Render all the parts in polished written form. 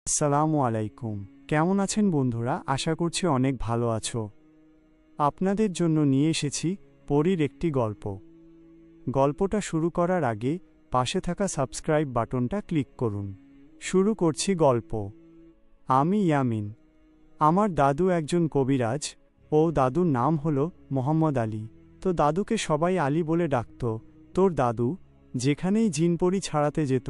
আসসালামু আলাইকুম। কেমন আছেন বন্ধুরা? আশা করছি অনেক ভালো আছো। আপনাদের জন্য নিয়ে এসেছি পরীর একটি গল্প। গল্পটা শুরু করার আগে পাশে থাকা সাবস্ক্রাইব বাটনটা ক্লিক করুন। শুরু করছি গল্প। আমি ইয়ামিন। আমার দাদু একজন কবিরাজ। দাদুর নাম হলো মোহাম্মদ আলী। তো দাদুকে সবাই আলী বলে ডাকত। তোর দাদু যেখানেই জিনপরি ছাড়াতে যেত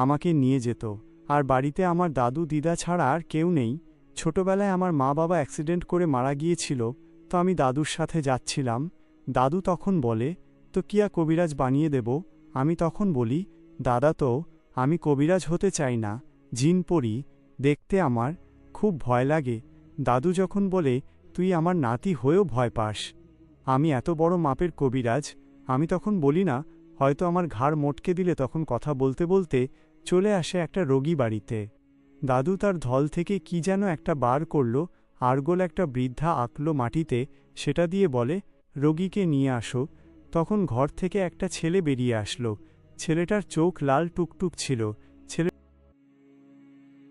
আমাকে নিয়ে যেত। আর বাড়িতে আমার দাদু দিদা ছাড়া আর কেউ নেই। ছোটবেলায় আমার মা বাবা অ্যাক্সিডেন্ট করে মারা গিয়েছিল, তো আমি দাদুর সাথে যাচ্ছিলাম। দাদু তখন বলে, তো কিয়া কবিরাজ বানিয়ে দেব? আমি তখন বলি, দাদা তো আমি কবিরাজ হতে চাই না, জিনপরি দেখতে আমার খুব ভয় লাগে। দাদু যখন বলে, তুই আমার নাতি হয়েও ভয় পাস, আমি এত বড় মাপের কবিরাজ। আমি তখন বলি না, হয়তো আমার ঘাড় মটকে দিলে। তখন কথা বলতে বলতে চলে আসে একটা রোগী বাড়িতে। দাদু তার ধল থেকে কি যেন একটা বার করল, আরগোল একটা বৃদ্ধা আঁকল মাটিতে, সেটা দিয়ে বলে, রোগীকে নিয়ে আসো। তখন ঘর থেকে একটা ছেলে বেরিয়ে আসলো। ছেলেটার চোখ লাল টুকটুক ছিল।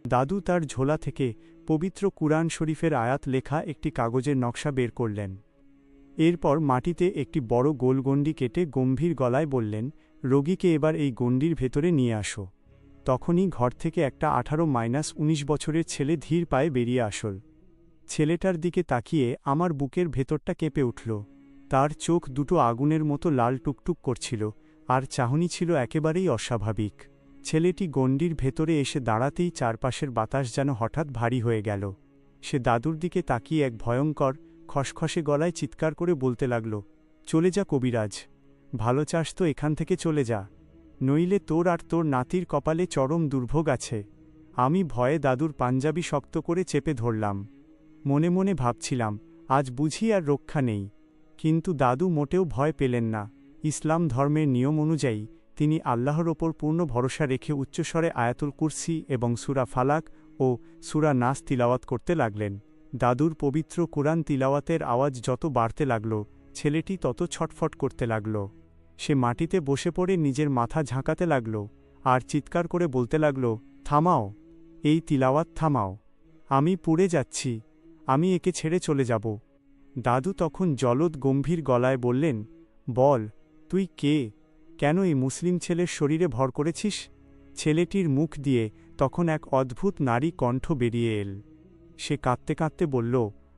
দাদু তার ঝোলা থেকে পবিত্র কুরআন শরীফের আয়াত লেখা একটি কাগজের নকশা বের করলেন। এরপর মাটিতে একটি বড় গোল গণ্ডি কেটে গম্ভীর গলায় বললেন, রোগীকে এবার এই গণ্ডির ভেতরে নিয়ে আসো। তখনই ঘর থেকে একটা 18-19 বছরের ছেলে ধীর পায়ে বেরিয়ে আসল। ছেলেটার দিকে তাকিয়ে আমার বুকের ভেতরটা কেঁপে উঠল। তার চোখ দুটো আগুনের মতো লাল টুকটুক করছিল, আর চাহনি ছিল একেবারেই অস্বাভাবিক। ছেলেটি গণ্ডির ভেতরে এসে দাঁড়াতেই চারপাশের বাতাস যেন হঠাৎ ভারী হয়ে গেল। সে দাদুর দিকে তাকিয়ে এক ভয়ঙ্কর খসখসে গলায় চিৎকার করে বলতে লাগল, চলে যা কবিরাজ, ভালো চাস তো এখান থেকে চলে যা, নইলে তোর আর তোর নাতির কপালে চরম দুর্ভোগ আছে। আমি ভয়ে দাদুর পাঞ্জাবি শক্ত করে চেপে ধরলাম। মনে মনে ভাবছিলাম, আজ বুঝি আর রক্ষা নেই। কিন্তু দাদু মোটেও ভয় পেলেন না। ইসলাম ধর্মের নিয়ম অনুযায়ী তিনি আল্লাহর ওপর পূর্ণ ভরসা রেখে উচ্চস্বরে আয়াতুল কুরসি এবং সূরা ফালাক ও সূরা নাস তিলাওয়াত করতে লাগলেন। দাদুর পবিত্র কুরআন তিলাওয়াতের আওয়াজ যত বাড়তে লাগল, ছেলেটি তত ছটফট করতে লাগল। সে মাটিতে বসে পড়ে নিজের মাথা ঝাঁকাতে লাগল, আর চিৎকার করে বলতে লাগল, থামাও, এই তিলাওয়াত থামাও, আমি পুড়ে যাচ্ছি, আমি একে ছেড়ে চলে যাব। দাদু তখন জলদ গম্ভীর গলায় বললেন, বল, তুই কে? কেন এই মুসলিম ছেলের শরীরে ভর করেছিস? ছেলেটির মুখ দিয়ে তখন এক অদ্ভুত নারী কণ্ঠ বেরিয়ে এল। সে কাঁদতে কাঁদতে বলল,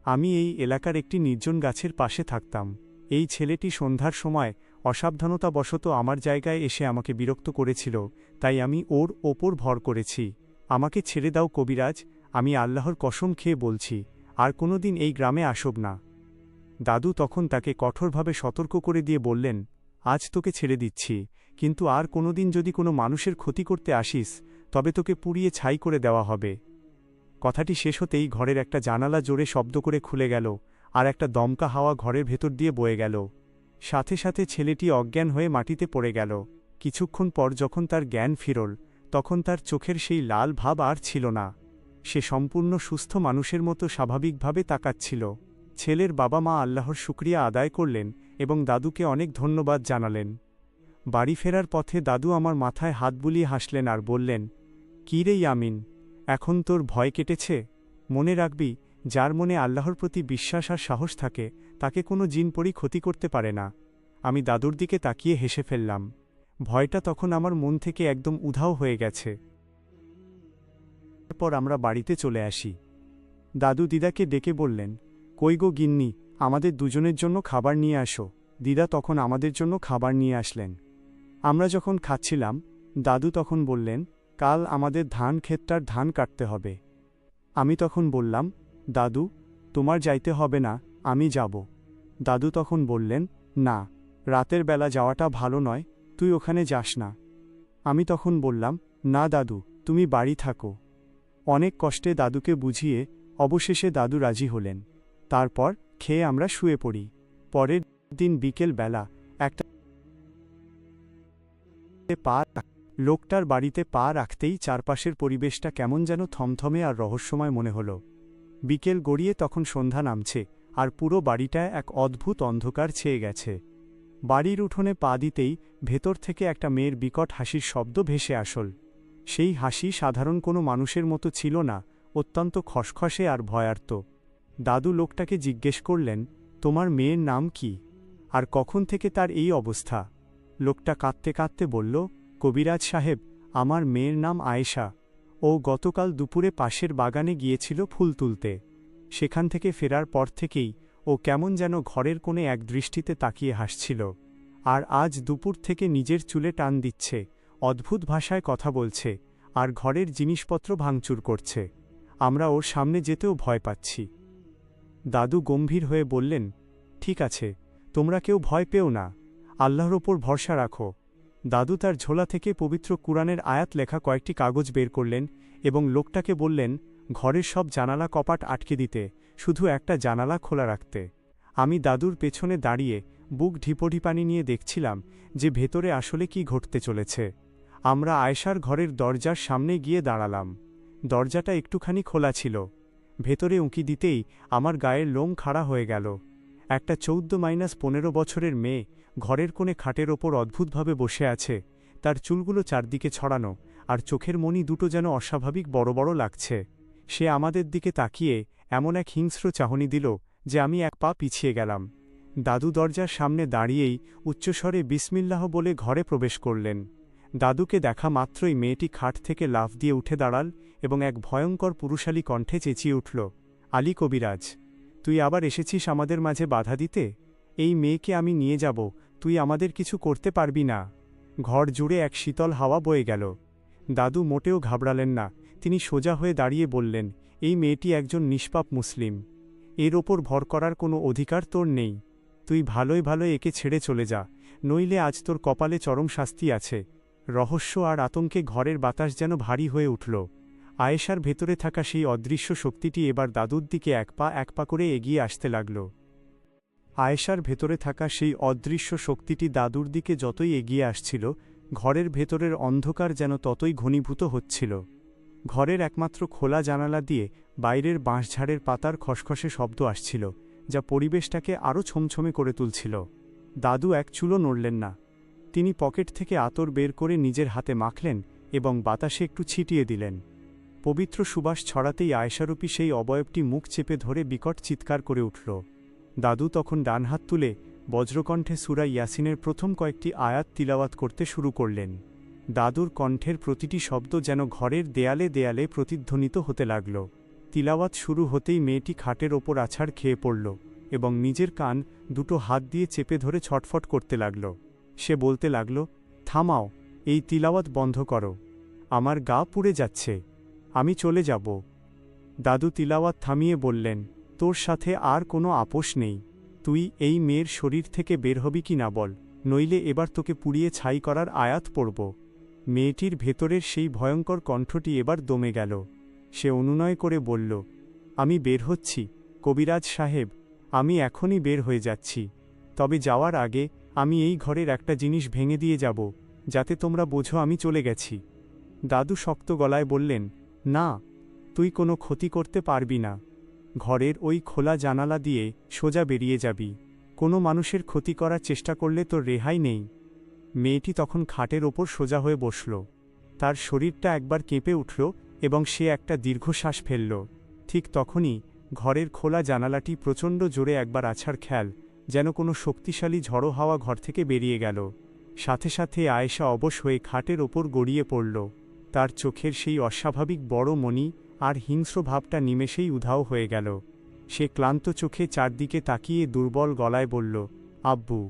আমি এই এলাকার একটি নির্জন গাছের পাশে থাকতাম। এই ছেলেটি সন্ধ্যার সময় অসাবধানতাবশত আমার জায়গায় এসে আমাকে বিরক্ত করেছিল, তাই আমি ওর ওপর ভর করেছি। আমাকে ছেড়ে দাও কবিরাজ, আমি আল্লাহর কসম খেয়ে বলছি, আর কোনোদিন এই গ্রামে আসব না। দাদু তখন তাকে কঠোরভাবে সতর্ক করে দিয়ে বললেন, আজ তোকে ছেড়ে দিচ্ছি, কিন্তু আর কোনোদিন যদি কোনো মানুষের ক্ষতি করতে আসিস, তবে তোকে পুড়িয়ে ছাই করে দেওয়া হবে। কথাটি শেষ হতেই ঘরের একটা জানালা জোরে শব্দ করে খুলে গেল, আর একটা দমকা হাওয়া ঘরের ভেতর দিয়ে বয়ে গেল। সাথে সাথে ছেলেটি অজ্ঞান হয়ে মাটিতে পড়ে গেল। কিছুক্ষণ পর যখন তার জ্ঞান ফিরল, তখন তার চোখের সেই লাল ভাব আর ছিল না। সে সম্পূর্ণ সুস্থ মানুষের মতো স্বাভাবিকভাবে তাকাচ্ছিল। ছেলের বাবা মা আল্লাহর শুকরিয়া আদায় করলেন এবং দাদুকে অনেক ধন্যবাদ জানালেন। বাড়ি ফেরার পথে দাদু আমার মাথায় হাত বুলিয়ে হাসলেন আর বললেন, কী রে ইয়ামিন, এখন তোর ভয় কেটেছে? মনে রাখবি, যার মনে আল্লাহর প্রতি বিশ্বাস আর সাহস থাকে, তাকে কোনো জিনপরি ক্ষতি করতে পারে না। আমি দাদুর দিকে তাকিয়ে হেসে ফেললাম। ভয়টা তখন আমার মন থেকে একদম উধাও হয়ে গেছে। তারপর আমরা বাড়িতে চলে আসি। দাদু দিদাকে ডেকে বললেন, কই গো গিন্নি, আমাদের দুজনের জন্য খাবার নিয়ে আসো। দিদা তখন আমাদের জন্য খাবার নিয়ে আসলেন। আমরা যখন খাচ্ছিলাম, দাদু তখন বললেন, কাল আমাদের ধান ক্ষেতটার ধান কাটতে হবে। আমি তখন বললাম, দাদু, তোমার যাইতে হবে না, আমি যাব। দাদু তখন বললেন, না, রাতের বেলা যাওয়াটা ভালো নয়, তুই ওখানে যাস না। আমি তখন বললাম, না দাদু, তুমি বাড়ি থাকো। অনেক কষ্টে দাদুকে বুঝিয়ে অবশেষে দাদু রাজি হলেন। তারপর খেয়ে আমরা শুয়ে পড়ি। পরের দিন বিকেল বেলা একটা লোকটার বাড়িতে পা রাখতেই চারপাশের পরিবেশটা কেমন যেন থমথমে আর রহস্যময় মনে হল। বিকেল গড়িয়ে তখন সন্ধ্যা নামছে, আর পুরো বাড়িটায় এক অদ্ভুত অন্ধকার ছেয়ে গেছে। বাড়ির উঠোনে পা দিতেই ভেতর থেকে একটা মেয়ের বিকট হাসির শব্দ ভেসে আসল। সেই হাসি সাধারণ কোনো মানুষের মতো ছিল না, অত্যন্ত খসখসে আর ভয়ার্ত। দাদু লোকটাকে জিজ্ঞেস করলেন, তোমার মেয়ের নাম কি, আর কখন থেকে তার এই অবস্থা? লোকটা কাঁদতে কাঁদতে বলল, কবিরাজ সাহেব, আমার মেয়ের নাম আয়েশা। ও গতকাল দুপুরে পাশের বাগানে গিয়েছিল ফুল তুলতে। সেখান থেকে ফেরার পর থেকেই ও কেমন যেন ঘরের কোণে এক দৃষ্টিতে তাকিয়ে হাসছিল। আর আজ দুপুর থেকে নিজের চুলে টান দিচ্ছে, অদ্ভুত ভাষায় কথা বলছে, আর ঘরের জিনিসপত্র ভাঙচুর করছে। আমরা ওর সামনে যেতেও ভয় পাচ্ছি। দাদু গম্ভীর হয়ে বললেন, ঠিক আছে, তোমরা কেউ ভয় পেও না, আল্লাহর ওপর ভরসা রাখো। দাদু তার ঝোলা থেকে পবিত্র কুরআনের আয়াত লেখা কয়েকটি কাগজ বের করলেন এবং লোকটাকে বললেন, ঘরের সব জানালা কপাট আটকে দিতে, শুধু একটা জানালা খোলা রাখতে। আমি দাদুর পেছনে দাঁড়িয়ে বুক ঢিপোঢিপানি নিয়ে দেখছিলাম যে ভেতরে আসলে কি ঘটতে চলেছে। আমরা আয়েশার ঘরের দরজার সামনে গিয়ে দাঁড়ালাম। দরজাটা একটুখানি খোলা ছিল। ভেতরে উঁকি দিতেই আমার গায়ের লোম খাড়া হয়ে গেল। একটা 14-15 বছরের মেয়ে ঘরের কোণে খাটের ওপর অদ্ভুতভাবে বসে আছে, তার চুলগুলো চারদিকে ছড়ানো, আর চোখের মণি দুটো যেন অস্বাভাবিক বড় বড় লাগছে। সে আমাদের দিকে তাকিয়ে এমন এক হিংস্র চাহনি দিল যে আমি এক পা পিছিয়ে গেলাম। দাদু দরজার সামনে দাঁড়িয়েই উচ্চস্বরে বিসমিল্লাহ বলে ঘরে প্রবেশ করলেন। দাদুকে দেখা মাত্রই মেয়েটি খাট থেকে লাফ দিয়ে উঠে দাঁড়াল এবং এক ভয়ঙ্কর পুরুষালী কণ্ঠে চেঁচিয়ে উঠল, আলী কবিরাজ, তুই আবার এসেছিস আমাদের মাঝে বাধা দিতে? এই মেয়েকে আমি নিয়ে যাব, তুই আমাদের কিছু করতে পারবি না। ঘর জুড়ে এক শীতল হাওয়া বয়ে গেল। দাদু মোটেও ঘাবড়ালেন না, তিনি সোজা হয়ে দাঁড়িয়ে বললেন, এই মেয়েটি একজন নিষ্পাপ মুসলিম। এর ওপর ভর করার কোনো অধিকার তোর নেই। তুই ভালোই ভালোই একে ছেড়ে চলে যা, নইলে আজ তোর কপালে চরম শাস্তি আছে। রহস্য আর আতঙ্কে ঘরের বাতাস যেন ভারী হয়ে উঠল। আয়েশার ভেতরে থাকা সেই অদৃশ্য শক্তিটি এবার দাদুর দিকে এক পা করে এগিয়ে আসতে লাগল। আয়েশার ভেতরে থাকা সেই অদৃশ্য শক্তিটি দাদুর দিকে যতই এগিয়ে আসছিল, ঘরের ভেতরের অন্ধকার যেন ততই ঘনীভূত হচ্ছিল। ঘরের একমাত্র খোলা জানালা দিয়ে বাইরের বাঁশঝাড়ের পাতার খসখসে শব্দ আসছিল, যা পরিবেশটাকে আরও ছমছমে করে তুলছিল। দাদু এক চুলও নড়লেন না। তিনি পকেট থেকে আতর বের করে নিজের হাতে মাখলেন এবং বাতাসে একটু ছিটিয়ে দিলেন। পবিত্র সুবাস ছড়াতেই আয়েশারূপী সেই অবয়বটি মুখ চেপে ধরে বিকট চিৎকার করে উঠল। দাদু তখন ডান হাত তুলে বজ্রকণ্ঠে সূরা ইয়াসিনের প্রথম কয়েকটি আয়াত তিলাওয়াত করতে শুরু করলেন। দাদুর কণ্ঠের প্রতিটি শব্দ যেন ঘরের দেয়ালে দেয়ালে প্রতিধ্বনিত হতে লাগল। তিলাওয়াত শুরু হতেই মেয়েটি খাটের ওপর আছাড় খেয়ে পড়ল এবং নিজের কান দুটো হাত দিয়ে চেপে ধরে ছটফট করতে লাগল। সে বলতে লাগল, থামাও, এই তিলাওয়াত বন্ধ করো, আমার গা পুড়ে যাচ্ছে, আমি চলে যাব। দাদু তিলাওয়াত থামিয়ে বললেন, তোর সাথে আর কোনো আপোষ নেই, তুই এই মেয়ের শরীর থেকে বের হবি কি না বল, নইলে এবার তোকে পুড়িয়ে ছাই করার আয়াত পড়ব। মেয়েটির ভেতরের সেই ভয়ঙ্কর কণ্ঠটি এবার দমে গেল। সে অনুনয় করে বলল, আমি বের হচ্ছি কবিরাজ সাহেব, আমি এখনই বের হয়ে যাচ্ছি। তবে যাওয়ার আগে আমি এই ঘরের একটা জিনিস ভেঙে দিয়ে যাব, যাতে তোমরা বোঝো আমি চলে গেছি। দাদু শক্ত গলায় বললেন, না, তুই কোনো ক্ষতি করতে পারবি না। ঘরের ওই খোলা জানালা দিয়ে সোজা বেরিয়ে যাবি। কোনো মানুষের ক্ষতি করার চেষ্টা করলে তোর রেহাই নেই। মেয়েটি তখন খাটের ওপর সোজা হয়ে বসল। তার শরীরটা একবার কেঁপে উঠল এবং সে একটা দীর্ঘশ্বাস ফেলল। ঠিক তখনই ঘরের খোলা জানালাটি প্রচণ্ড জোরে একবার আছাড় খেল, যেন কোনো শক্তিশালী ঝড়ো হাওয়া ঘর থেকে বেরিয়ে গেল। সাথে সাথে আয়েশা অবশ হয়ে খাটের ওপর গড়িয়ে পড়ল। তার চোখের সেই অস্বাভাবিক বড় মনি আর হিংস্র ভাবটা নিমেষেই উধাও হয়ে গেল। সে ক্লান্ত চোখে চারদিকে তাকিয়ে দুর্বল গলায় বলল, আব্বু,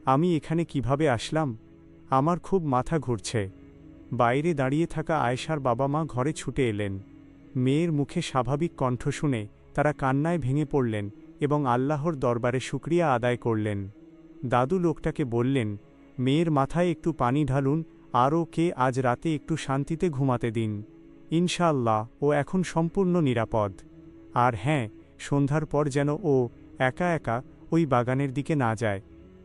আমি এখানে কিভাবে আসলাম? আমার খুব মাথা ঘুরছে। বাইরে দাঁড়িয়ে থাকা আয়েশার বাবা মা ঘরে ছুটে এলেন। মেয়ের মুখে স্বাভাবিক কণ্ঠ শুনে তারা কান্নায় ভেঙে পড়লেন এবং আল্লাহর দরবারে শুকরিয়া আদায় করলেন। দাদু লোকটাকে বললেন, মেয়ের মাথায় একটু পানি ঢালুন আর ওকে আজ রাতে একটু শান্তিতে ঘুমাতে দিন। ইনশাআল্লাহ ও এখন সম্পূর্ণ নিরাপদ। আর হ্যাঁ, সন্ধ্যার পর যেন ও একা একা ওই বাগানের দিকে না যায়।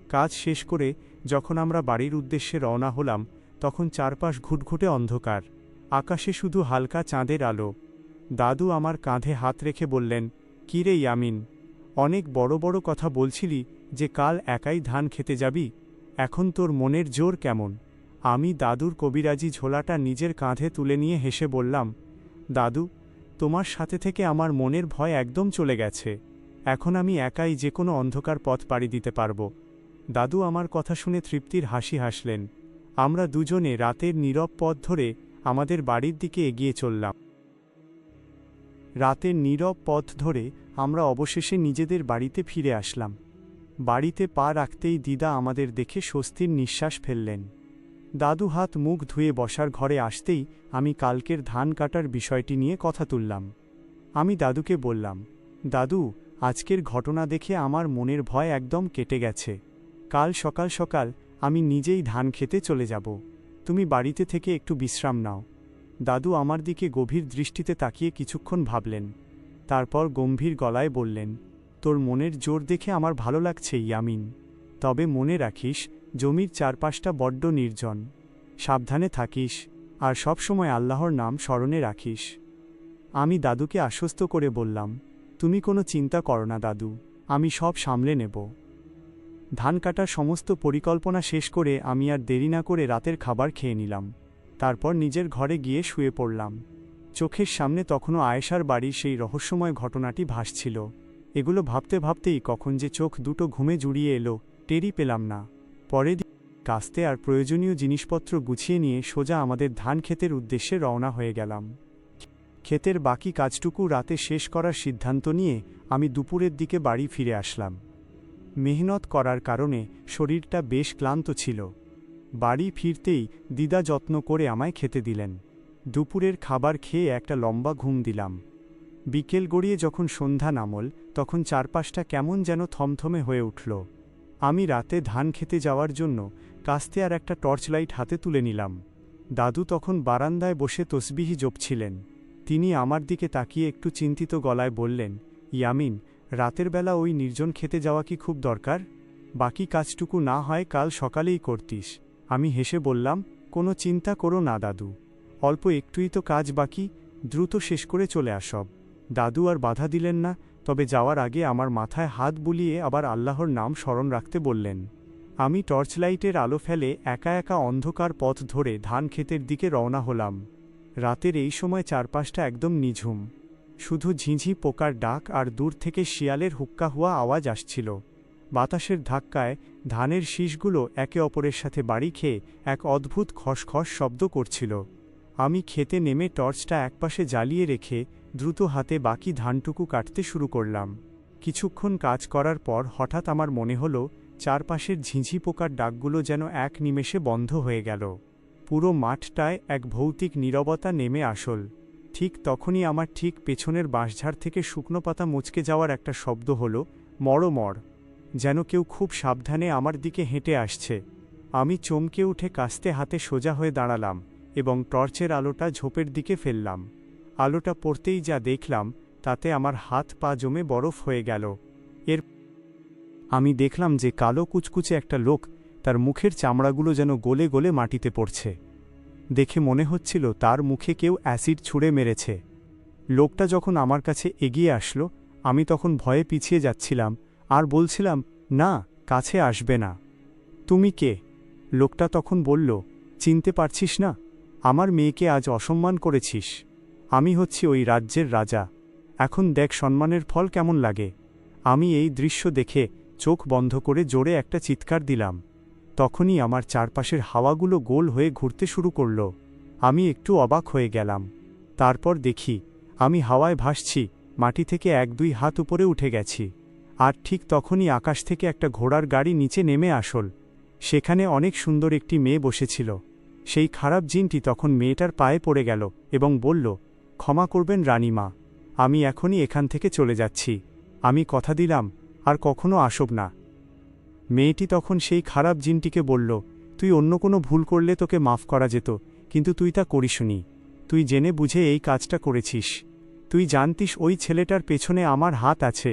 কাজ শেষ করে যখন আমরা বাড়ির উদ্দেশ্যে রওনা হলাম, তখন চারপাশ ঘুটঘুটে অন্ধকার, আকাশে শুধু হালকা চাঁদের আলো। দাদু আমার কাঁধে হাত রেখে বললেন, কি রে ইয়ামিন, অনেক বড় বড় কথা বলছিলি যে কাল একাই ধান খেতে যাবি, এখন তোর মনের জোর কেমন? আমি দাদুর কবিরাজি ঝোলাটা নিজের কাঁধে তুলে নিয়ে হেসে বললাম, দাদু, তোমার সাথে থেকে আমার মনের ভয় একদম চলে গেছে। এখন আমি একাই যে কোনো অন্ধকার পথ পাড়ি দিতে পারব। দাদু আমার কথা শুনে তৃপ্তির হাসি হাসলেন। আমরা দুজনে রাতের নীরব পথ ধরে আমাদের বাড়ির দিকে এগিয়ে চললাম। রাতের নীরব পথ ধরে আমরা অবশেষে নিজেদের বাড়িতে ফিরে আসলাম। বাড়িতে পা রাখতেই দিদা আমাদের দেখে স্বস্তির নিঃশ্বাস ফেললেন। দাদু হাত মুখ ধুয়ে বসার ঘরে আসতেই আমি কালকের ধান কাটার বিষয়টি নিয়ে কথা তুললাম। আমি দাদুকে বললাম, দাদু, আজকের ঘটনা দেখে আমার মনের ভয় একদম কেটে গেছে। কাল সকাল সকাল আমি নিজেই ধান খেতে চলে যাব। তুমি বাড়িতে থেকে একটু বিশ্রাম নাও। দাদু আমার দিকে গভীর দৃষ্টিতে তাকিয়ে কিছুক্ষণ ভাবলেন। তারপর গম্ভীর গলায় বললেন, তোর মনের জোর দেখে আমার ভালো লাগছে ইয়ামিন। তবে মনে রাখিস, জমির চারপাশটা বড্ড নির্জন। সাবধানে থাকিস আর সবসময় আল্লাহর নাম স্মরণে রাখিস। আমি দাদুকে আশ্বস্ত করে বললাম, তুমি কোনো চিন্তা করো না দাদু, আমি সব সামলে নেব। ধান কাটার সমস্ত পরিকল্পনা শেষ করে আমি আর দেরি না করে রাতের খাবার খেয়ে নিলাম। তারপর নিজের ঘরে গিয়ে শুয়ে পড়লাম। চোখের সামনে তখনও আয়েশার বাড়ির সেই রহস্যময় ঘটনাটি ভাসছিল। এগুলো ভাবতে ভাবতেই কখন যে চোখ দুটো ঘুমে জুড়িয়ে এলো, টেরই পেলাম না। পরের দিন কাস্তে আর প্রয়োজনীয় জিনিসপত্র গুছিয়ে নিয়ে সোজা আমাদের ধান ক্ষেতের উদ্দেশ্যে রওনা হয়ে গেলাম। ক্ষেতের বাকি কাজটুকু রাতে শেষ করার সিদ্ধান্ত নিয়ে আমি দুপুরের দিকে বাড়ি ফিরে আসলাম। মেহনত করার কারণে শরীরটা বেশ ক্লান্ত ছিল। বাড়ি ফিরতেই দিদা যত্ন করে আমায় খেতে দিলেন। দুপুরের খাবার খেয়ে একটা লম্বা ঘুম দিলাম। বিকেল গড়িয়ে যখন সন্ধ্যা নামল, তখন চারপাশটা কেমন যেন থমথমে হয়ে উঠল। আমি রাতে ধান খেতে যাওয়ার জন্য কাস্তে আর একটা টর্চ লাইট হাতে তুলে নিলাম। দাদু তখন বারান্দায় বসে তসবিহি জপছিলেন। তিনি আমার দিকে তাকিয়ে একটু চিন্তিত গলায় বললেন, ইয়ামিন, রাতের বেলা ওই নির্জন খেতে যাওয়া কি খুব দরকার? বাকি কাজটুকু না হয় কাল সকালেই করতিস। আমি হেসে বললাম, কোনো চিন্তা করো না দাদু, অল্প একটুই তো কাজ বাকি, দ্রুত শেষ করে চলে আসব। দাদু আর বাধা দিলেন না, তবে যাওয়ার আগে আমার মাথায় হাত বুলিয়ে আবার আল্লাহর নাম স্মরণ রাখতে বললেন। আমি টর্চলাইটের আলো ফেলে একা একা অন্ধকার পথ ধরে ধান ক্ষেতের দিকে রওনা হলাম। রাতের এই সময় চারপাশটা একদম নিঝুম। শুধু ঝিঁঝি পোকার ডাক আর দূর থেকে শিয়ালের হুক্কা হুয়া আওয়াজ আসছিল। বাতাসের ধাক্কায় ধানের শীষগুলো একে অপরের সাথে বাড়ি খেয়ে এক অদ্ভুত খসখস শব্দ করছিল। আমি খেতে নেমে টর্চটা একপাশে জ্বালিয়ে রেখে দ্রুত হাতে বাকি ধানটুকু কাটতে শুরু করলাম। কিছুক্ষণ কাজ করার পর হঠাৎ আমার মনে হলো, চারপাশের ঝিঁঝি পোকার ডাকগুলো যেন এক নিমেষে বন্ধ হয়ে গেল। পুরো মাঠটায় এক ভৌতিক নীরবতা নেমে আসল। ঠিক তখনই আমার ঠিক পেছনের বাঁশঝাড় থেকে শুকনো পাতা মুচকে যাওয়ার একটা শব্দ হলো, মড়মড়, যেন কেউ খুব সাবধানে আমার দিকে হেঁটে আসছে। আমি চমকে উঠে কাস্তে হাতে সোজা হয়ে দাঁড়ালাম এবং টর্চের আলোটা ঝোপের দিকে ফেললাম। আলোটা পড়তেই যা দেখলাম, তাতে আমার হাত পা জমে বরফ হয়ে গেল। আমি দেখলাম যে কালো কুচকুচে একটা লোক, তার মুখের চামড়াগুলো যেন গলে গলে মাটিতে পড়ছে। দেখে মনে হচ্ছিল তার মুখে কেউ অ্যাসিড ছুঁড়ে মেরেছে। লোকটা যখন আমার কাছে এগিয়ে আসলো, আমি তখন ভয়ে পিছিয়ে যাচ্ছিলাম আর বলছিলাম, না, কাছে আসবে না। তুমি কে? লোকটা তখন বলল, চিনতে পারছিস না? আমার মেয়েকে আজ অসম্মান করেছিস। আমি হচ্ছি ওই রাজ্যের রাজা। এখন দেখ সম্মানের ফল কেমন লাগে। আমি এই দৃশ্য দেখে চোখ বন্ধ করে জোরে একটা চিৎকার দিলাম। তখনই আমার চারপাশের হাওয়াগুলো গোল হয়ে ঘুরতে শুরু করল। আমি একটু অবাক হয়ে গেলাম। তারপর দেখি আমি হাওয়ায় ভাসছি, মাটি থেকে 1-2 হাত উপরে উঠে গেছি। আর ঠিক তখনই আকাশ থেকে একটা ঘোড়ার গাড়ি নিচে নেমে আসল। সেখানে অনেক সুন্দর একটি মেয়ে বসেছিল। সেই খারাপ জিনটি তখন মেয়েটার পায়ে পড়ে গেল এবং বলল, ক্ষমা করবেন রানীমা, আমি এখনই এখান থেকে চলে যাচ্ছি। আমি কথা দিলাম আর কখনো আসব না। মেয়েটি তখন সেই খারাপ জিনটিকে বলল, তুই অন্য কোনো ভুল করলে তোকে মাফ করা যেত, কিন্তু তুই তা করিসনি। তুই জেনে বুঝে এই কাজটা করেছিস। তুই জানতিস ওই ছেলেটার পেছনে আমার হাত আছে,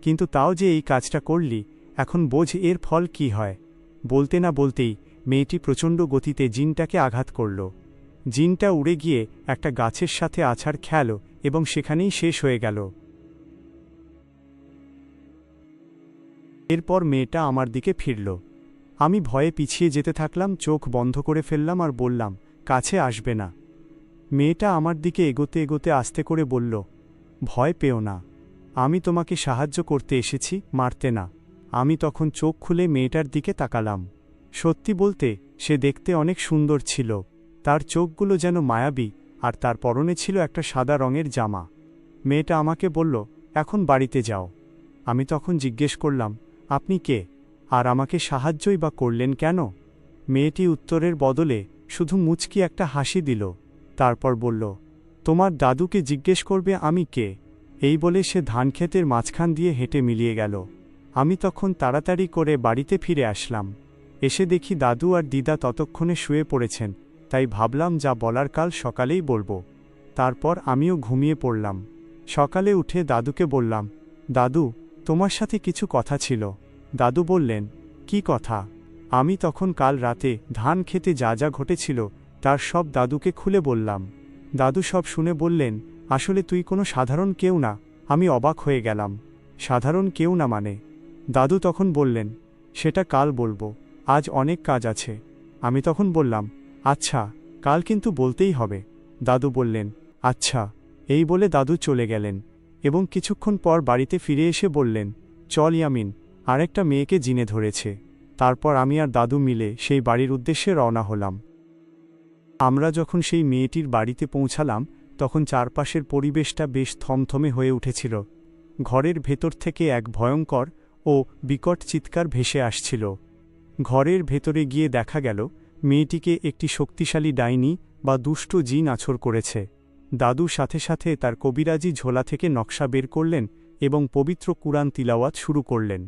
কিন্তু তাও যে এই কাজটা করলি, এখন বোঝ এর ফল কি হয়। বলতে না বলতেই মেয়েটি প্রচণ্ড গতিতে জিনটাকে আঘাত করল। জিনটা উড়ে গিয়ে একটা গাছের সাথে আছাড় খেল এবং সেখানেই শেষ হয়ে গেল। এরপর মেয়েটা আমার দিকে ফিরল। আমি ভয়ে পিছিয়ে যেতে থাকলাম, চোখ বন্ধ করে ফেললাম আর বললাম, কাছে আসবে না। মেয়েটা আমার দিকে এগোতে এগোতে আস্তে করে বলল, ভয় পেও না, আমি তোমাকে সাহায্য করতে এসেছি, মারতে না। আমি তখন চোখ খুলে মেয়েটার দিকে তাকালাম। সত্যি বলতে সে দেখতে অনেক সুন্দর ছিল। তার চোখগুলো যেন মায়াবী, আর তার পরনে ছিল একটা সাদা রঙের জামা। মেয়েটা আমাকে বলল, এখন বাড়িতে যাও। আমি তখন জিজ্ঞেস করলাম, আপনি কে, আর আমাকে সাহায্যই বা করলেন কেন? মেয়েটি উত্তরের বদলে শুধু মুচকি একটা হাসি দিল। তারপর বলল, তোমার দাদুকে জিজ্ঞেস করবে আমি কে। এই বলে সে ধানক্ষেতের মাঝখান দিয়ে হেঁটে মিলিয়ে গেল। আমি তখন তাড়াতাড়ি করে বাড়িতে ফিরে আসলাম। এসে দেখি দাদু আর দিদা ততক্ষণে শুয়ে পড়েছেন, তাই ভাবলাম যা বলার কাল সকালেই বলবো। তারপর আমিও ঘুমিয়ে পড়লাম। সকালে উঠে দাদুকে বললাম, দাদু, তোমার সাথে কিছু কথা ছিল। দাদু বললেন, কি কথা? আমি তখন কাল রাতে ধান খেতে যা যা ঘটেছিল তার সব দাদুকে খুলে বললাম। দাদু সব শুনে বললেন, আসলে তুই কোনো সাধারণ কেউ না। আমি অবাক হয়ে গেলাম, সাধারণ কেউ না মানে? দাদু তখন বললেন, সেটা কাল বলবো, আজ অনেক কাজ আছে। আমি তখন বললাম, আচ্ছা, কাল কিন্তু বলতেই হবে। দাদু বললেন, আচ্ছা। এই বলে দাদু চলে গেলেন এবং কিছুক্ষণ পর বাড়িতে ফিরে এসে বললেন, চল ইয়ামিন, আরেকটা মেয়েকে জিনে ধরেছে। তারপর আমি আর দাদু মিলে সেই বাড়ির উদ্দেশ্যে রওনা হলাম। আমরা যখন সেই মেয়েটির বাড়িতে পৌঁছালাম তখন চারপাশের পরিবেশটা বেশ থমথমে হয়ে উঠেছিল। ঘরের ভেতর থেকে এক ভয়ঙ্কর ও বিকট চিৎকার ভেসে আসছিল। ঘরের ভেতরে গিয়ে দেখা গেল মেয়েটিকে একটি শক্তিশালী ডাইনি বা দুষ্ট জিন আছর করেছে। দাদু সাথে সাথে তার কবিরাজি ঝোলা থেকে নকশা বের করলেন এবং পবিত্র কুরআন তিলাওয়াত শুরু করলেন।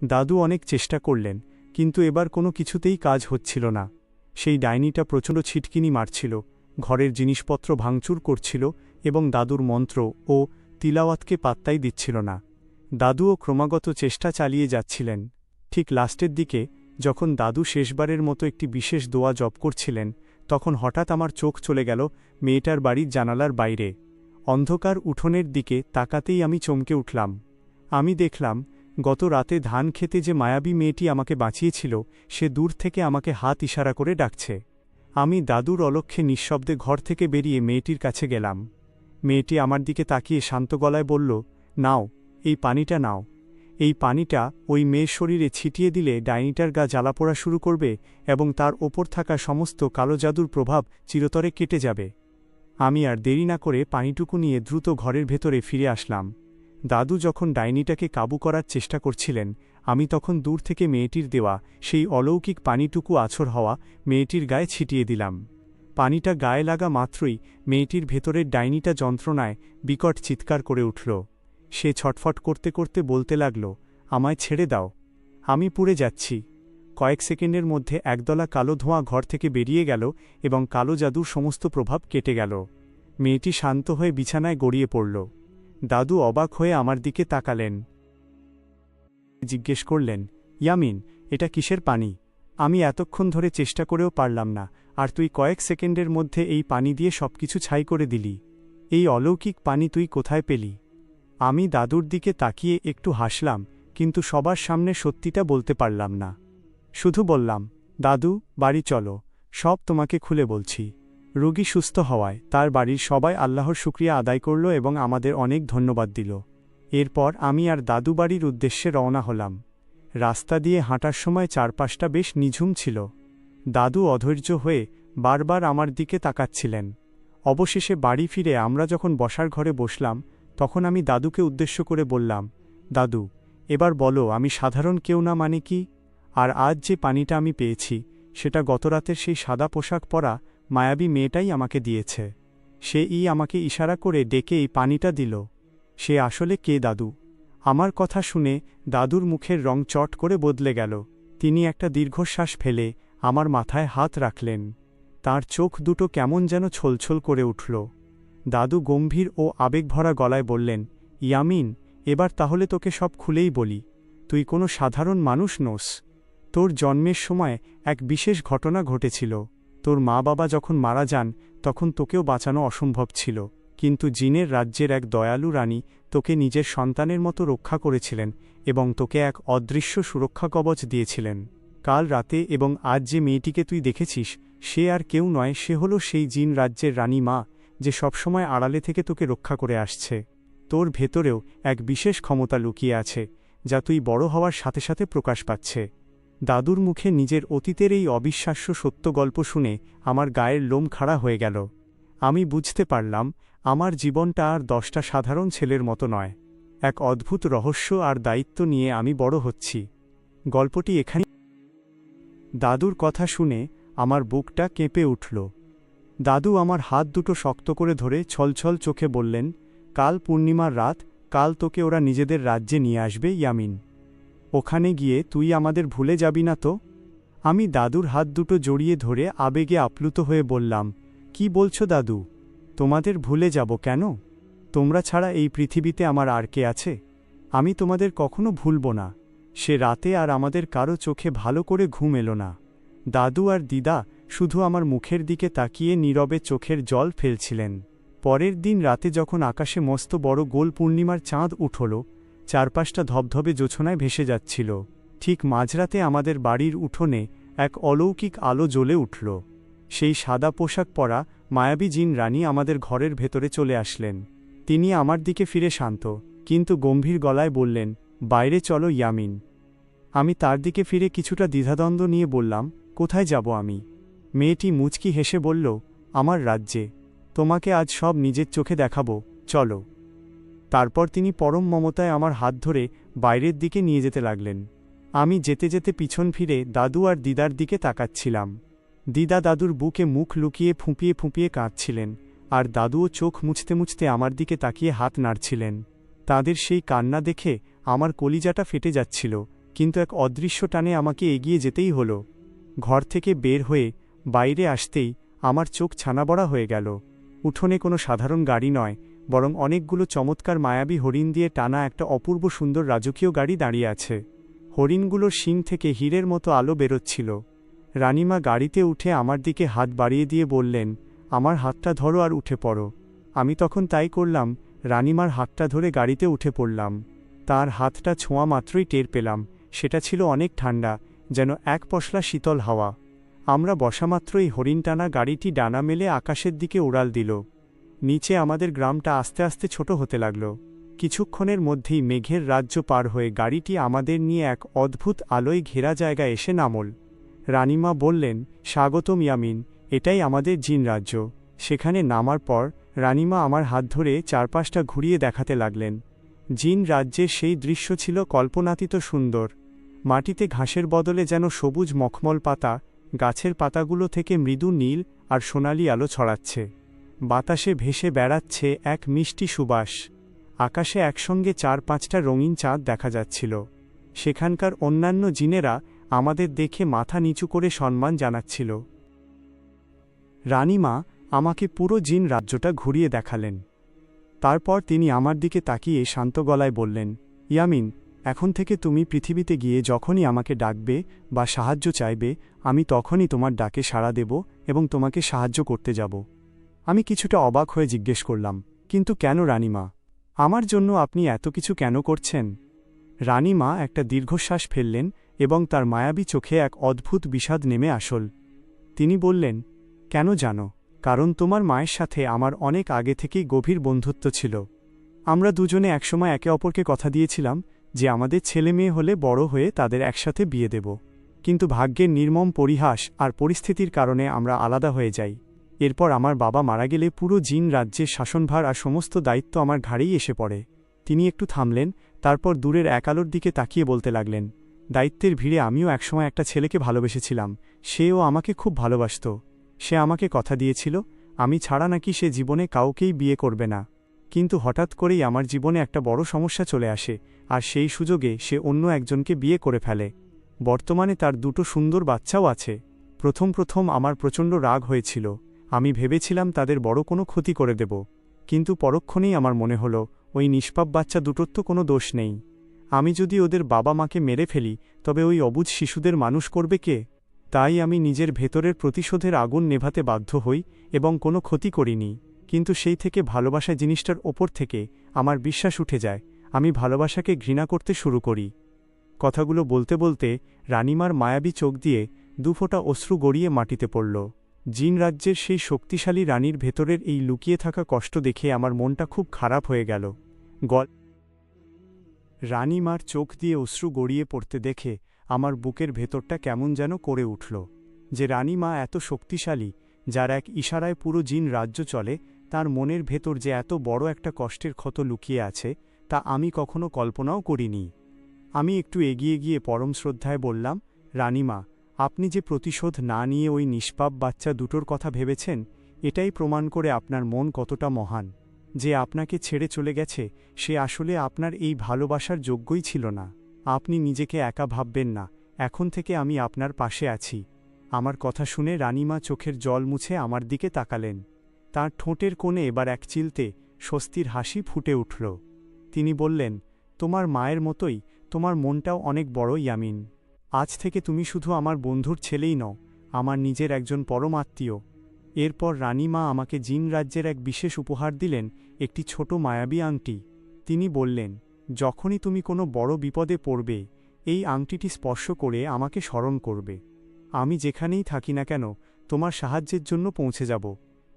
দাদু অনেক চেষ্টা করলেন, কিন্তু এবার কোনো কিছুতেই কাজ হচ্ছিল না। সেই ডাইনিটা প্রচণ্ড ছিটকিনি মারছিল, ঘরের জিনিসপত্র ভাঙচুর করছিল এবং দাদুর মন্ত্র ও তিলাওয়াতকে পাত্তাই দিচ্ছিল না। দাদুও ক্রমাগত চেষ্টা চালিয়ে যাচ্ছিলেন। ঠিক লাস্টের দিকে যখন দাদু শেষবারের মতো একটি বিশেষ দোয়া জপ করছিলেন, তখন হঠাৎ আমার চোখ চলে গেল মেয়েটার বাড়ির জানালার বাইরে। অন্ধকার উঠোনের দিকে তাকাতেই আমি চমকে উঠলাম। আমি দেখলাম গত রাতে ধান খেতে যে মায়াবী মেয়েটি আমাকে বাঁচিয়েছিল সে দূর থেকে আমাকে হাত ইশারা করে ডাকছে। আমি দাদুর অলক্ষ্যে নিঃশব্দে ঘর থেকে বেরিয়ে মেয়েটির কাছে গেলাম। মেয়েটি আমার দিকে তাকিয়ে শান্ত গলায় বলল, নাও, এই পানিটা নাও। এই পানিটা ওই মেয়ের শরীরে ছিটিয়ে দিলে ডাইনিটার গা জ্বালা পোড়া শুরু করবে এবং তার ওপর থাকা সমস্ত কালো জাদুর প্রভাব চিরতরে কেটে যাবে। আমি আর দেরি না করে পানিটুকু নিয়ে দ্রুত ঘরের ভেতরে ফিরে আসলাম। দাদু যখন ডাইনিটাকে কাবু করার চেষ্টা করছিলেন, আমি তখন দূর থেকে মেয়েটির দেওয়া সেই অলৌকিক পানিটুকু আছর হওয়া মেয়েটির গায়ে ছিটিয়ে দিলাম। পানিটা গায়ে লাগা মাত্রই মেয়েটির ভেতরের ডাইনিটা যন্ত্রণায় বিকট চিৎকার করে উঠল। সে ছটফট করতে করতে বলতে লাগল, আমায় ছেড়ে দাও, আমি পুড়ে যাচ্ছি। কয়েক সেকেন্ডের মধ্যে একদলা কালো ধোঁয়া ঘর থেকে বেরিয়ে গেল এবং কালো জাদুর সমস্ত প্রভাব কেটে গেল। মেয়েটি শান্ত হয়ে বিছানায় গড়িয়ে পড়ল। দাদু অবাক হয়ে আমার দিকে তাকালেন, জিজ্ঞেস করলেন, ইয়ামিন, এটা কিসের পানি? আমি এতক্ষণ ধরে চেষ্টা করেও পারলাম না, আর তুই কয়েক সেকেন্ডের মধ্যে এই পানি দিয়ে সবকিছু ছাই করে দিলি। এই অলৌকিক পানি তুই কোথায় পেলি? আমি দাদুর দিকে তাকিয়ে একটু হাসলাম, কিন্তু সবার সামনে সত্যিটা বলতে পারলাম না। শুধু বললাম, দাদু, বাড়ি চলো, সব তোমাকে খুলে বলছি। রোগী সুস্থ হওয়ায় তার বাড়ির সবাই আল্লাহর শুকরিয়া আদায় করল এবং আমাদের অনেক ধন্যবাদ দিল। এরপর আমি আর দাদু বাড়ির উদ্দেশ্যে রওনা হলাম। রাস্তা দিয়ে হাঁটার সময় চারপাশটা বেশ নিঝুম ছিল। দাদু অধৈর্য হয়ে বারবার আমার দিকে তাকাচ্ছিলেন। অবশেষে বাড়ি ফিরে আমরা যখন বসার ঘরে বসলাম, তখন আমি দাদুকে উদ্দেশ্য করে বললাম, দাদু, এবার বলো আমি সাধারণ কেউ না মানে কি? আর আজ যে পানিটা আমি পেয়েছি সেটা গতরাতের সেই সাদা পোশাক পরা মায়াবী মেয়েটাই আমাকে দিয়েছে। আমাকে ইশারা করে ডেকে এই পানিটা দিল। সে আসলে কে দাদু? আমার কথা শুনে দাদুর মুখের রং চট করে বদলে গেল। তিনি একটা দীর্ঘশ্বাস ফেলে আমার মাথায় হাত রাখলেন। তার চোখ দুটো কেমন যেন ছলছল করে উঠল। দাদু গম্ভীর ও আবেগভরা গলায় বললেন, ইয়ামিন, এবার তাহলে তোকে সব খুলেই বলি। তুই কোনো সাধারণ মানুষ নোস। তোর জন্মের সময় এক বিশেষ ঘটনা ঘটেছিল। তোর মা বাবা যখন মারা যান তখন তোকেও বাঁচানো অসম্ভব ছিল, কিন্তু জিনের রাজ্যের এক দয়ালু রানী তোকে নিজের সন্তানের মতো রক্ষা করেছিলেন এবং তোকে এক অদৃশ্য সুরক্ষা কবচ দিয়েছিলেন। কাল রাতে এবং আজ যে মেয়েটিকে তুই দেখেছিস সে আর কেউ নয়, সে হলো সেই জিন রাজ্যের রানী মা, যে সবসময় আড়ালে থেকে তোকে রক্ষা করে আসছে। তোর ভেতরেও এক বিশেষ ক্ষমতা লুকিয়ে আছে, যা তুই বড় হওয়ার সাথে সাথে প্রকাশ পাচ্ছে। দাদুর মুখে নিজের অতীতের এই অবিশ্বাস্য সত্য গল্প শুনে আমার গায়ের লোম খাড়া হয়ে গেল। আমি বুঝতে পারলাম আমার জীবনটা আর 10টা সাধারণ ছেলের মতো নয়। এক অদ্ভুত রহস্য আর দায়িত্ব নিয়ে আমি বড় হচ্ছি। গল্পটি এখানে। দাদুর কথা শুনে আমার বুকটা কেঁপে উঠল। দাদু আমার হাত দুটো শক্ত করে ধরে ছলছল চোখে বললেন, কাল পূর্ণিমার রাত, কাল তোকে ওরা নিজেদের রাজ্যে নিয়ে আসবে ইয়ামিন। ওখানে গিয়ে তুই আমাদের ভুলে যাবি না তো? আমি দাদুর হাত দুটো জড়িয়ে ধরে আবেগে আপ্লুত হয়ে বললাম, কি বলছো দাদু? তোমাদের ভুলে যাব কেন? তোমরা ছাড়া এই পৃথিবীতে আমার আর কে আছে? আমি তোমাদের কখনো ভুলব না। সে রাতে আর আমাদের কারো চোখে ভালো করে ঘুম এলো না। দাদু আর দিদা শুধু আমার মুখের দিকে তাকিয়ে নীরবে চোখের জল ফেলছিলেন। পরের দিন রাতে যখন আকাশে মস্ত বড় গোল পূর্ণিমার চাঁদ উঠল, চারপাশটা ধবধবে জোছনায় ভেসে যাচ্ছিল, ঠিক মাঝরাতে আমাদের বাড়ির উঠোনে এক অলৌকিক আলো জ্বলে উঠল। সেই সাদা পোশাক পরা মায়াবী জিন রানী আমাদের ঘরের ভেতরে চলে আসলেন। তিনি আমার দিকে ফিরে শান্ত কিন্তু গম্ভীর গলায় বললেন, বাইরে চলো ইয়ামিন। আমি তার দিকে ফিরে কিছুটা দ্বিধাদ্বন্দ্ব নিয়ে বললাম, কোথায় যাব আমি? মেয়েটি মুচকি হেসে বলল, আমার রাজ্যে। তোমাকে আজ সব নিজের চোখে দেখাবো, চলো। তারপর তিনি পরম মমতায় আমার হাত ধরে বাইরের দিকে নিয়ে যেতে লাগলেন। আমি যেতে যেতে পিছন ফিরে দাদু আর দিদার দিকে তাকাচ্ছিলাম। দিদা দাদুর বুকে মুখ লুকিয়ে ফুঁপিয়ে ফুঁপিয়ে কাঁদছিলেন, আর দাদুও চোখ মুছতে মুছতে আমার দিকে তাকিয়ে হাত নাড়ছিলেন। তাদের সেই কান্না দেখে আমার কলিজাটা ফেটে যাচ্ছিল, কিন্তু এক অদৃশ্য টানে আমাকে এগিয়ে যেতেই হলো। ঘর থেকে বের হয়ে বাইরে আসতেই আমার চোখ ছানাবড়া হয়ে গেল। উঠোনে কোনো সাধারণ গাড়ি নয়, বরং অনেকগুলো চমৎকার মায়াবী হরিণ দিয়ে টানা একটা অপূর্ব সুন্দর রাজকীয় গাড়ি দাঁড়িয়ে আছে। হরিণগুলোর শিং থেকে হীরের মতো আলো বেরোচ্ছিল। রানীমা গাড়িতে উঠে আমার দিকে হাত বাড়িয়ে দিয়ে বললেন, আমার হাতটা ধরো আর উঠে পড়ো। আমি তখন তাই করলাম, রানীমার হাতটা ধরে গাড়িতে উঠে পড়লাম। তার হাতটা ছোঁয়া মাত্রই টের পেলাম সেটা ছিল অনেক ঠান্ডা, যেন এক পশলা শীতল হাওয়া। আমরা বসামাত্রই হরিণটানা গাড়িটি ডানা মেলে আকাশের দিকে উড়াল দিল। নিচে আমাদের গ্রামটা আস্তে আস্তে ছোট হতে লাগল। কিছুক্ষণের মধ্যেই মেঘের রাজ্য পার হয়ে গাড়িটি আমাদের নিয়ে এক অদ্ভুত আলোয় ঘেরা জায়গায় এসে নামল। রানীমা বললেন, স্বাগতম ইয়ামিন, এটাই আমাদের জিন রাজ্য। সেখানে নামার পর রানীমা আমার হাত ধরে চারপাশটা ঘুরিয়ে দেখাতে লাগলেন। জিন রাজ্যের সেই দৃশ্য ছিল কল্পনাতীত সুন্দর। মাটিতে ঘাসের বদলে যেন সবুজ মখমল পাতা, গাছের পাতাগুলো থেকে মৃদু নীল আর সোনালি আলো ছড়াচ্ছে। বাতাসে ভেসে বেড়াচ্ছে এক মিষ্টি সুবাস। আকাশে একসঙ্গে 4-5টা রঙিন চাঁদ দেখা যাচ্ছিল। সেখানকার অন্যান্য জিনেরা আমাদের দেখে মাথা নিচু করে সম্মান জানাচ্ছিল। রানীমা আমাকে পুরো জিন রাজ্যটা ঘুরিয়ে দেখালেন। তারপর তিনি আমার দিকে তাকিয়ে শান্ত গলায় বললেন, ইয়ামিন, এখন থেকে তুমি পৃথিবীতে গিয়ে যখনই আমাকে ডাকবে বা সাহায্য চাইবে, আমি তখনই তোমার ডাকে সাড়া দেব এবং তোমাকে সাহায্য করতে যাব। আমি কিছুটা অবাক হয়ে জিজ্ঞেস করলাম, কিন্তু কেন রানীমা? আমার জন্য আপনি এত কিছু কেন করছেন? রানীমা একটা দীর্ঘশ্বাস ফেললেন এবং তার মায়াবী চোখে এক অদ্ভুত বিষাদ নেমে আসল। তিনি বললেন, কেন জানো? কারণ তোমার মায়ের সাথে আমার অনেক আগে থেকেই গভীর বন্ধুত্ব ছিল। আমরা দুজনে একসময় একে অপরকে কথা দিয়েছিলাম যে আমাদের ছেলে মেয়ে হলে বড় হয়ে তাদের একসাথে বিয়ে দেব। কিন্তু ভাগ্যের নির্মম পরিহাস আর পরিস্থিতির কারণে আমরা আলাদা হয়ে যাই। এরপর আমার বাবা মারা গেলে পুরো জিন রাজ্যের শাসনভার আর সমস্ত দায়িত্ব আমার ঘাড়েই এসে পড়ে। তিনি একটু থামলেন, তারপর দূরের এক আলোর দিকে তাকিয়ে বলতে লাগলেন, দায়িত্বের ভিড়ে আমিও একসময় একটা ছেলেকে ভালোবেসেছিলাম। সেও আমাকে খুব ভালোবাসত। সে আমাকে কথা দিয়েছিল আমি ছাড়া নাকি সে জীবনে কাউকেই বিয়ে করবে না। কিন্তু হঠাৎ করেই আমার জীবনে একটা বড় সমস্যা চলে আসে, আর সেই সুযোগে সে অন্য একজনকে বিয়ে করে ফেলে। বর্তমানে তার 2টো সুন্দর বাচ্চাও আছে। প্রথম আমার প্রচণ্ড রাগ হয়েছিল। আমি ভেবেছিলাম তাদের বড় কোনো ক্ষতি করে দেব, কিন্তু পরক্ষণেই আমার মনে হলো ওই নিষ্পাপ বাচ্চা দুটোর তো কোনো দোষ নেই। আমি যদি ওদের বাবা মাকে মেরে ফেলি তবে ওই অবুঝ শিশুদের মানুষ করবে কে? তাই আমি নিজের ভেতরের প্রতিশোধের আগুন নেভাতে বাধ্য হই এবং কোনো ক্ষতি করিনি। কিন্তু সেই থেকে ভালোবাসা জিনিসটার ওপর থেকে আমার বিশ্বাস উঠে যায়। আমি ভালোবাসাকে ঘৃণা করতে শুরু করি। কথাগুলো বলতে বলতে রানীমার মায়াবী চোখ দিয়ে দুফোঁটা অশ্রু গড়িয়ে মাটিতে পড়ল। জিন রাজ্যের সেই শক্তিশালী রানীর ভেতরের এই লুকিয়ে থাকা কষ্ট দেখে আমার মনটা খুব খারাপ হয়ে গেল। রানীমার চোখ দিয়ে অশ্রু গড়িয়ে পড়তে দেখে আমার বুকের ভেতরটা কেমন যেন করে উঠল। যে রানীমা এত শক্তিশালী, যার এক ইশারায় পুরো জিন রাজ্য চলে, তার মনের ভেতর যে এত বড় একটা কষ্টের ক্ষত লুকিয়ে আছে তা আমি কখনো কল্পনাও করিনি। আমি একটু এগিয়ে গিয়ে পরম শ্রদ্ধায় বললাম, রানীমা, আপনি যে প্রতিশোধ না নিয়ে ওই নিষ্পাপ বাচ্চা দুটোর কথা ভেবেছেন, এটাই প্রমাণ করে আপনার মন কতটা মহান। যে আপনাকে ছেড়ে চলে গেছে সে আসলে আপনার এই ভালোবাসার যোগ্যই ছিল না। আপনি নিজেকে একা ভাববেন না, এখন থেকে আমি আপনার পাশে আছি। আমার কথা শুনে রানীমা চোখের জল মুছে আমার দিকে তাকালেন। তার ঠোঁটের কোণে এবার এক চিলতে স্বস্তির হাসি ফুটে উঠল। তিনি বললেন, তোমার মায়ের মতোই তোমার মনটাও অনেক বড় ইয়ামিন। আজ থেকে তুমি শুধু আমার বন্ধুর ছেলেই নও, আমার নিজের একজন পরম আত্মীয়। এরপর রানীমা আমাকে জিন রাজ্যের এক বিশেষ উপহার দিলেন, একটি ছোট মায়াবী আংটি। তিনি বললেন, যখনই তুমি কোনো বড় বিপদে পড়বে, এই আংটিটি স্পর্শ করে আমাকে স্মরণ করবে। আমি যেখানেই থাকি না কেন তোমার সাহায্যের জন্য পৌঁছে যাব।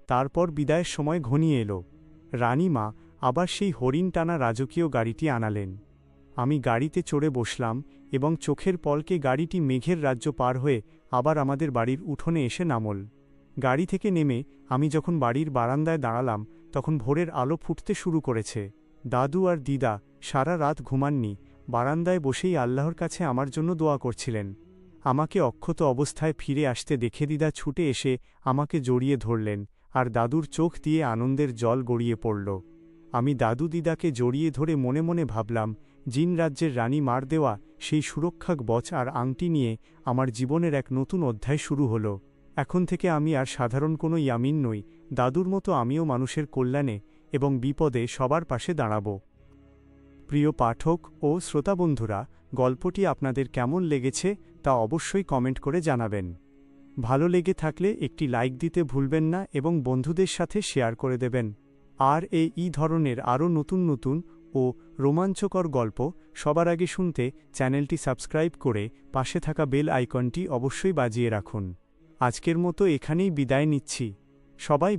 তারপর বিদায়ের সময় ঘনিয়ে এলো। রানীমা আবার সেই হরিণ টানা রাজকীয় গাড়িটি আনালেন। আমি গাড়িতে চড়ে বসলাম এবং চোখের পলকে গাড়িটি মেঘের রাজ্য পার হয়ে আবার আমাদের বাড়ির উঠোনে এসে নামল। গাড়ি থেকে নেমে আমি যখন বাড়ির বারান্দায় দাঁড়ালাম তখন ভোরের আলো ফুটতে শুরু করেছে। দাদু আর দিদা সারা রাত ঘুমাননি, বারান্দায় বসেই আল্লাহর কাছে আমার জন্য দোয়া করছিলেন। আমাকে অক্ষত অবস্থায় ফিরে আসতে দেখে দিদা ছুটে এসে আমাকে জড়িয়ে ধরলেন, আর দাদুর চোখ দিয়ে আনন্দের জল গড়িয়ে পড়ল। আমি দাদু দিদাকে জড়িয়ে ধরে মনে মনে ভাবলাম, জিন রাজ্যের রানী মার দেওয়া সেই সুরক্ষা কবচ আর আংটি নিয়ে আমার জীবনের এক নতুন অধ্যায় শুরু হলো। এখন থেকে আমি আর সাধারণ কোনো ইয়ামিন নই, দাদুর মতো আমিও মানুষের কল্যাণে এবং বিপদে সবার পাশে দাঁড়াব। প্রিয় পাঠক ও শ্রোতা বন্ধুরা, গল্পটি আপনাদের কেমন লেগেছে তা অবশ্যই কমেন্ট করে জানাবেন। ভালো লেগে থাকলে একটি লাইক দিতে ভুলবেন না এবং বন্ধুদের সাথে শেয়ার করে দেবেন। আর এই ধরনের আরও নতুন নতুন ও রোমাঞ্চকর গল্প সবার আগে শুনতে চ্যানেলটি সাবস্ক্রাইব করে পাশে থাকা বেল আইকনটি অবশ্যই বাজিয়ে রাখুন। আজকের মতো এখানেই বিদায় নিচ্ছি। সবাই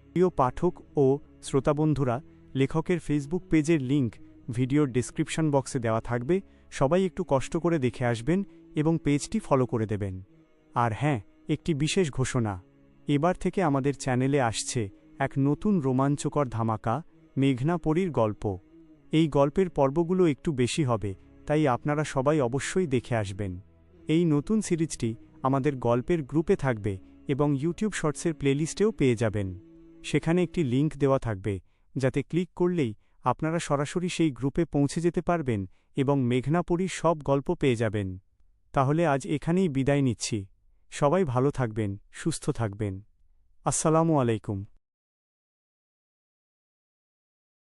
প্রিয় পাঠক ও শ্রোতা বন্ধুরা, লেখকের ফেসবুক পেজের লিংক ভিডিওর ডেসক্রিপশন বক্সে দেওয়া থাকবে। সবাই একটু কষ্ট করে দেখে আসবেন এবং পেজটি ফলো করে দেবেন। আর হ্যাঁ, একটি বিশেষ ঘোষণা, এবার থেকে আমাদের চ্যানেলে আসছে এক নতুন রোমাঞ্চকর ধামাকা, মেঘনা পরীর গল্প। এই গল্পের পর্বগুলো একটু বেশি হবে, তাই আপনারা সবাই অবশ্যই দেখে আসবেন। এই নতুন সিরিজটি আমাদের গল্পের গ্রুপে থাকবে এবং ইউটিউব শর্টসের প্লেলিস্টেও পেয়ে যাবেন। সেখানে একটি লিংক দেওয়া থাকবে, যাতে ক্লিক করলেই আপনারা সরাসরি সেই গ্রুপে পৌঁছে যেতে পারবেন এবং মেঘনা পরীর সব গল্প পেয়ে যাবেন। তাহলে আজ এখানেই বিদায় নিচ্ছি। সবাই ভালো থাকবেন, সুস্থ থাকবেন। আসসালামু আলাইকুম।